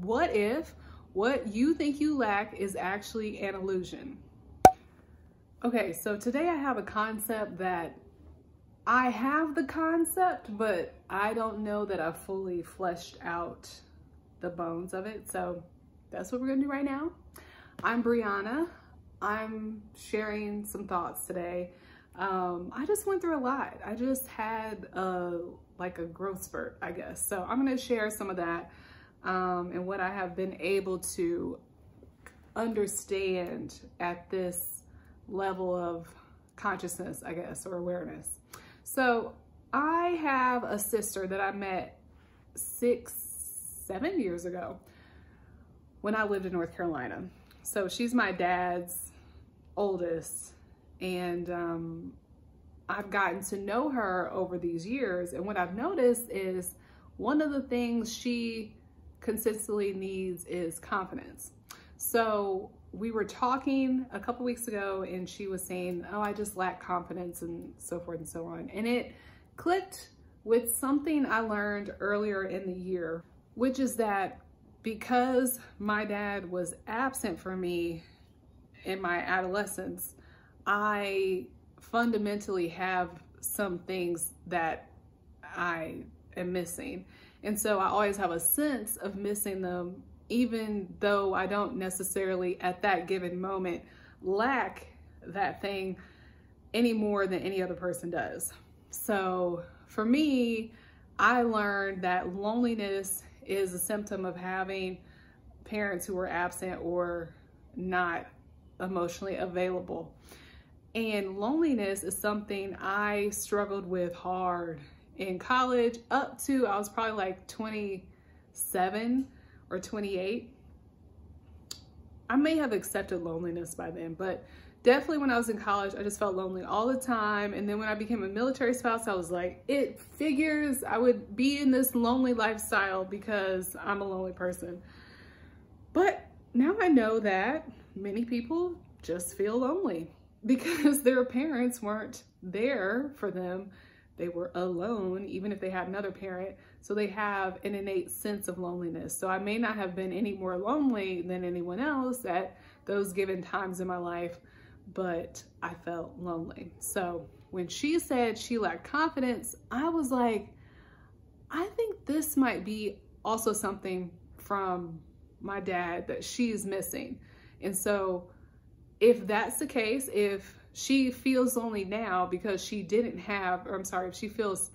What if what you think you lack is actually an illusion? Okay, so today I have a concept that I have the concept, but I don't know that I've fully fleshed out the bones of it. So that's what we're gonna do right now. I'm Brianna. I'm sharing some thoughts today. I just went through a lot. I just had like a growth spurt, I guess. So I'm gonna share some of that and what I have been able to understand at this level of consciousness, I guess, or awareness. So I have a sister that I met 6-7 years ago when I lived in North Carolina. So she's my dad's oldest, and I've gotten to know her over these years. And what I've noticed is one of the things she consistently needs is confidence. So we were talking a couple weeks ago and she was saying, oh, I just lack confidence and so forth and so on. And it clicked with something I learned earlier in the year, which is that because my dad was absent from me in my adolescence, I fundamentally have some things that I am missing. And so I always have a sense of missing them, even though I don't necessarily at that given moment lack that thing any more than any other person does. So for me, I learned that loneliness is a symptom of having parents who are absent or not emotionally available. And loneliness is something I struggled with hard in college up to, I was probably like 27 or 28. I may have accepted loneliness by then, but definitely when I was in college, I just felt lonely all the time. And then when I became a military spouse, I was like, it figures I would be in this lonely lifestyle because I'm a lonely person. But now I know that many people just feel lonely because their parents weren't there for them. They were alone, even if they had another parent. So they have an innate sense of loneliness. So I may not have been any more lonely than anyone else at those given times in my life, but I felt lonely. So when she said she lacked confidence, I was like, I think this might be also something from my dad that she's missing. And so if that's the case, if she feels lonely now because she didn't have, or I'm sorry, if she feels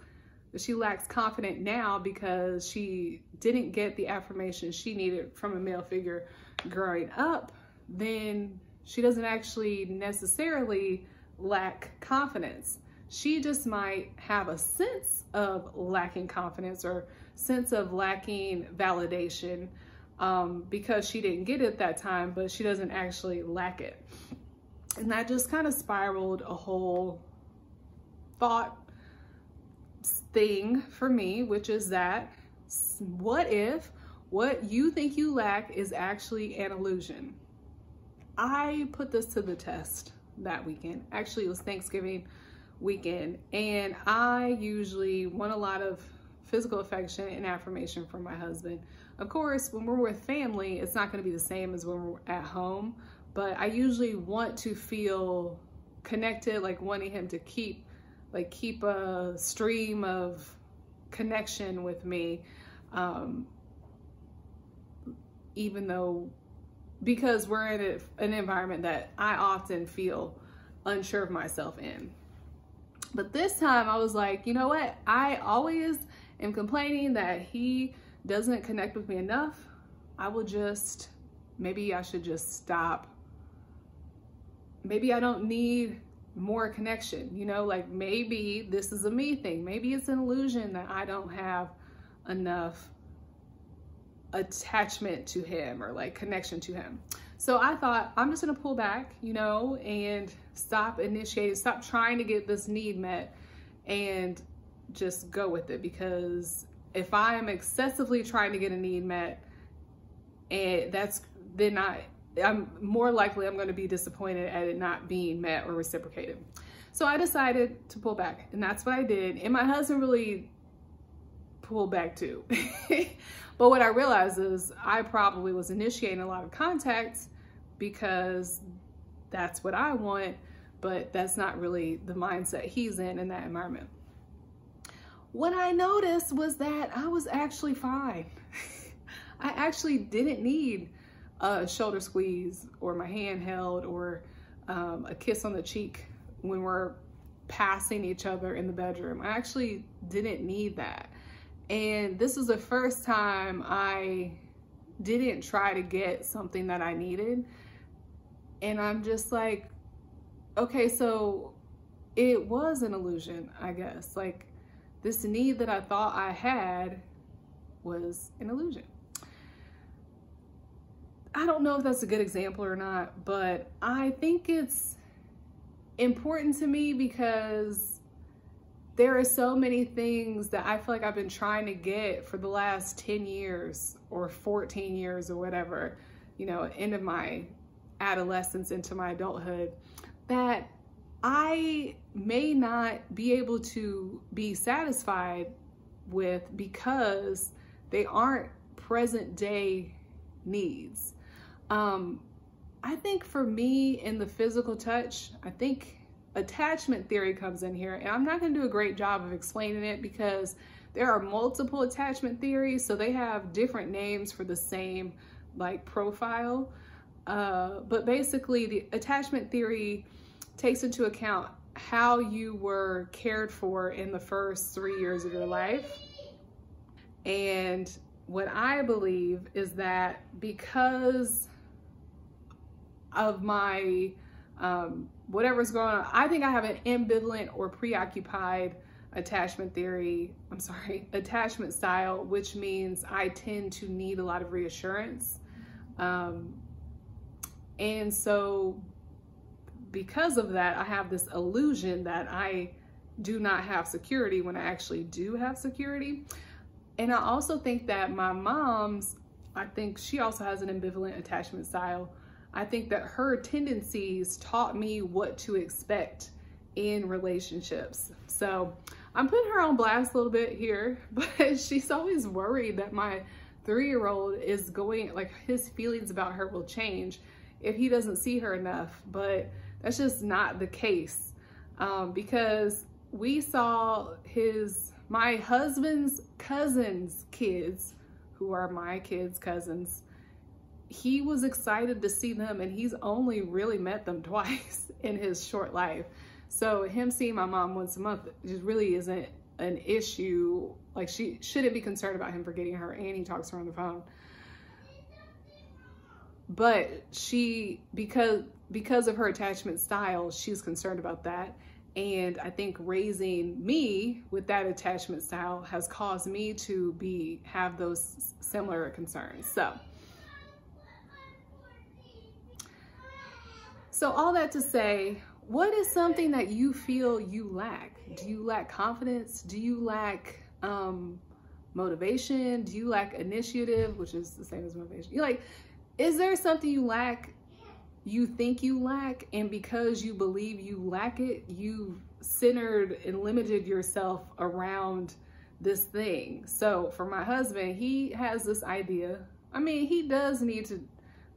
that she lacks confidence now because she didn't get the affirmation she needed from a male figure growing up, then she doesn't actually necessarily lack confidence. She just might have a sense of lacking confidence or sense of lacking validation because she didn't get it at that time, but she doesn't actually lack it. And that just kind of spiraled a whole thought thing for me, which is that what if what you think you lack is actually an illusion? I put this to the test that weekend. Actually, it was Thanksgiving weekend, and I usually want a lot of physical affection and affirmation from my husband. Of course, when we're with family, it's not going to be the same as when we're at home, but I usually want to feel connected, like wanting him to keep a stream of connection with me, even though, because we're in an environment that I often feel unsure of myself in. But this time I was like, you know what? I always am complaining that he doesn't connect with me enough. Maybe I should just stop. Maybe I don't need more connection, you know, like maybe this is a me thing. Maybe it's an illusion that I don't have enough attachment to him or like connection to him. So I thought I'm just gonna pull back, you know, and stop trying to get this need met and just go with it. Because if I am excessively trying to get a need met, and I'm more likely I'm going to be disappointed at it not being met or reciprocated. So I decided to pull back, and that's what I did. And my husband really pulled back too. But what I realized is I probably was initiating a lot of contact because that's what I want, but that's not really the mindset he's in that environment. What I noticed was that I was actually fine. I actually didn't need a shoulder squeeze or my hand held or a kiss on the cheek when we're passing each other in the bedroom. I actually didn't need that. And this was the first time I didn't try to get something that I needed. And I'm just like, okay, so it was an illusion, I guess. Like, this need that I thought I had was an illusion. I don't know if that's a good example or not, but I think it's important to me because there are so many things that I feel like I've been trying to get for the last 10 years or 14 years or whatever, you know, end of my adolescence into my adulthood, that I may not be able to be satisfied with because they aren't present day needs. I think for me in the physical touch, I think attachment theory comes in here, and I'm not going to do a great job of explaining it because there are multiple attachment theories, so they have different names for the same like profile. But basically the attachment theory takes into account how you were cared for in the first 3 years of your life. And what I believe is that because of my whatever's going on, I think I have an ambivalent or preoccupied attachment style, which means I tend to need a lot of reassurance. And so because of that, I have this illusion that I do not have security when I actually do have security. And I also think that my mom's, I think she also has an ambivalent attachment style. I think that her tendencies taught me what to expect in relationships. So I'm putting her on blast a little bit here, but she's always worried that my 3-year-old is going, like, his feelings about her will change if he doesn't see her enough. But that's just not the case, because we saw my husband's cousin's kids, who are my kids' cousins. He was excited to see them, and he's only really met them twice in his short life. So him seeing my mom once a month just really isn't an issue. Like, she shouldn't be concerned about him forgetting her, and he talks to her on the phone. But she, because of her attachment style, she's concerned about that. And I think raising me with that attachment style has caused me to have those similar concerns. So all that to say, what is something that you feel you lack? Do you lack confidence? Do you lack motivation? Do you lack initiative, which is the same as motivation? Is there something you lack, you think you lack, and because you believe you lack it, you've centered and limited yourself around this thing? So for my husband, he has this idea. I mean, he does need to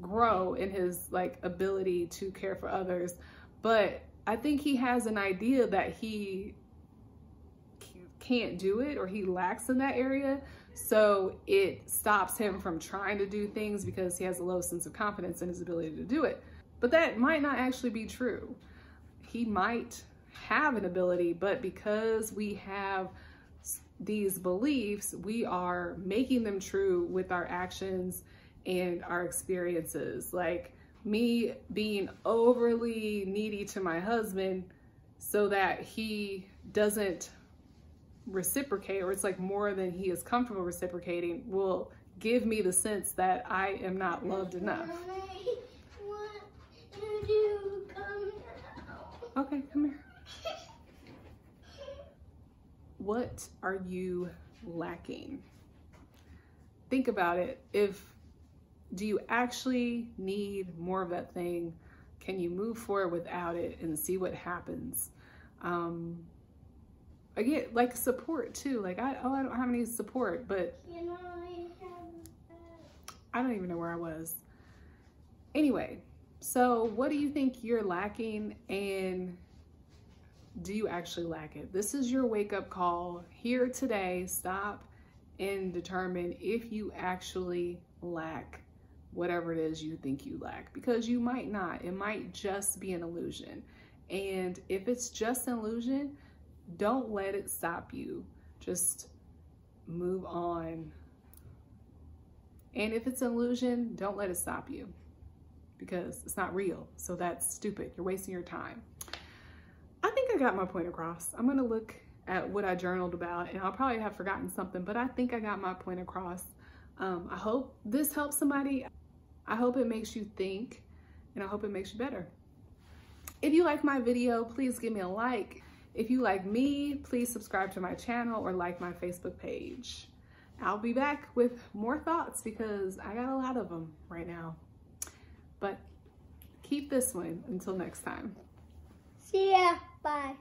grow in his ability to care for others, but I think he has an idea that he can't do it, or he lacks in that area. So it stops him from trying to do things because he has a low sense of confidence in his ability to do it. But that might not actually be true. He might have an ability, but because we have these beliefs, we are making them true with our actions and our experiences. Like me being overly needy to my husband so that he doesn't reciprocate, or it's like more than he is comfortable reciprocating, will give me the sense that I am not loved enough. Okay, come here. What are you lacking? Think about it. Do you actually need more of that thing? Can you move forward without it and see what happens? I get support too. I don't have any support, but I don't even know where I was. Anyway, so what do you think you're lacking, and do you actually lack it? This is your wake-up call here today. Stop and determine if you actually lack whatever it is you think you lack, because you might not. It might just be an illusion. And if it's just an illusion, don't let it stop you. Just move on. And if it's an illusion, don't let it stop you, because it's not real. So that's stupid. You're wasting your time. I think I got my point across. I'm gonna look at what I journaled about, and I'll probably have forgotten something, but I think I got my point across. I hope this helps somebody. I hope it makes you think, and I hope it makes you better. If you like my video, please give me a like. If you like me, please subscribe to my channel or like my Facebook page. I'll be back with more thoughts because I got a lot of them right now. But keep this one until next time. See ya. Bye.